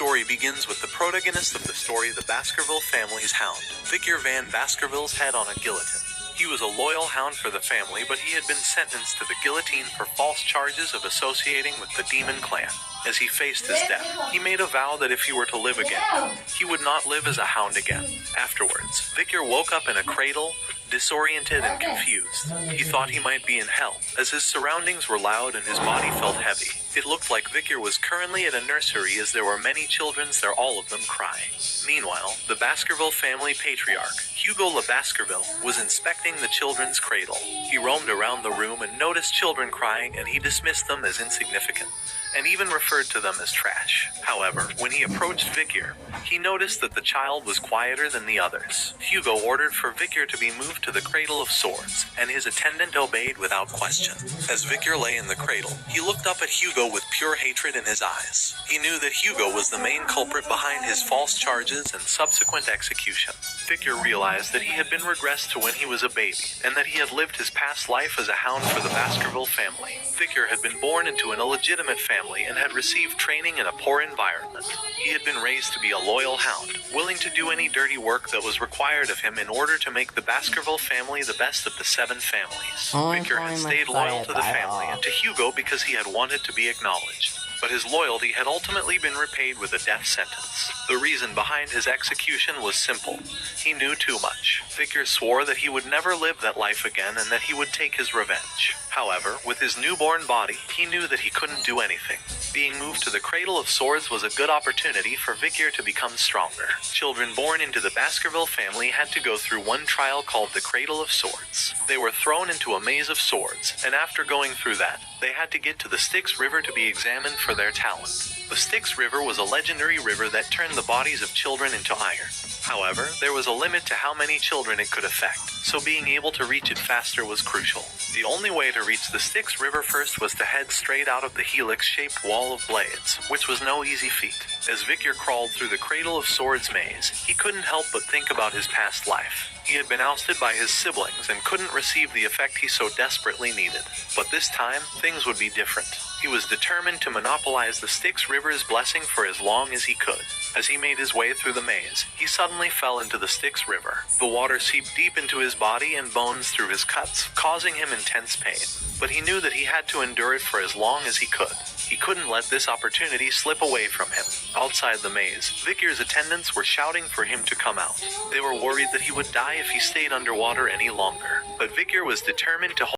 story begins with the protagonist of the story, the Baskerville family's hound. Victor Van Baskerville's head on a guillotine. He was a loyal hound for the family, but he had been sentenced to the guillotine for false charges of associating with the Demon Clan. As he faced his death, he made a vow that if he were to live again, he would not live as a hound again. Afterwards, Victor woke up in a cradle, disoriented and confused. He thought he might be in hell, as his surroundings were loud and his body felt heavy. It looked like Victor was currently at a nursery, as there were many children there, all of them crying. Meanwhile, the Baskerville family patriarch, Hugo Le Baskerville, was inspecting the children's cradle. He roamed around the room and noticed children crying, and he dismissed them as insignificant, and even referred to them as trash. However, when he approached Victor, he noticed that the child was quieter than the others. Hugo ordered for Victor to be moved to the cradle of swords, and his attendant obeyed without question. As Victor lay in the cradle, he looked up at Hugo with pure hatred in his eyes. He knew that Hugo was the main culprit behind his false charges and subsequent execution. Victor realized that he had been regressed to when he was a baby, and that he had lived his past life as a hound for the Baskerville family. Victor had been born into an illegitimate family and had received training in a poor environment. He had been raised to be a loyal hound, willing to do any dirty work that was required of him in order to make the Baskerville family the best of the 7 families. Victor had stayed loyal to the family and to Hugo because he had wanted to be acknowledged. But his loyalty had ultimately been repaid with a death sentence. The reason behind his execution was simple. He knew too much. Victor swore that he would never live that life again and that he would take his revenge. However, with his newborn body, he knew that he couldn't do anything. Being moved to the cradle of swords was a good opportunity for Victor to become stronger. Children born into the Baskerville family had to go through one trial called the Cradle of Swords. They were thrown into a maze of swords, and after going through that, they had to get to the Styx River to be examined for their talent. The Styx River was a legendary river that turned the bodies of children into iron. However, there was a limit to how many children it could affect, so being able to reach it faster was crucial. The only way to reach the Styx River first was to head straight out of the helix-shaped wall of blades, which was no easy feat. As Victor crawled through the Cradle of Swords maze, he couldn't help but think about his past life. He had been ousted by his siblings and couldn't receive the effect he so desperately needed. But this time, things would be different. He was determined to monopolize the Styx River's blessing for as long as he could. As he made his way through the maze, he suddenly fell into the Styx River. The water seeped deep into his body and bones through his cuts, causing him intense pain. But he knew that he had to endure it for as long as he could. He couldn't let this opportunity slip away from him. Outside the maze, Victor's attendants were shouting for him to come out. They were worried that he would die if he stayed underwater any longer. But Victor was determined to hold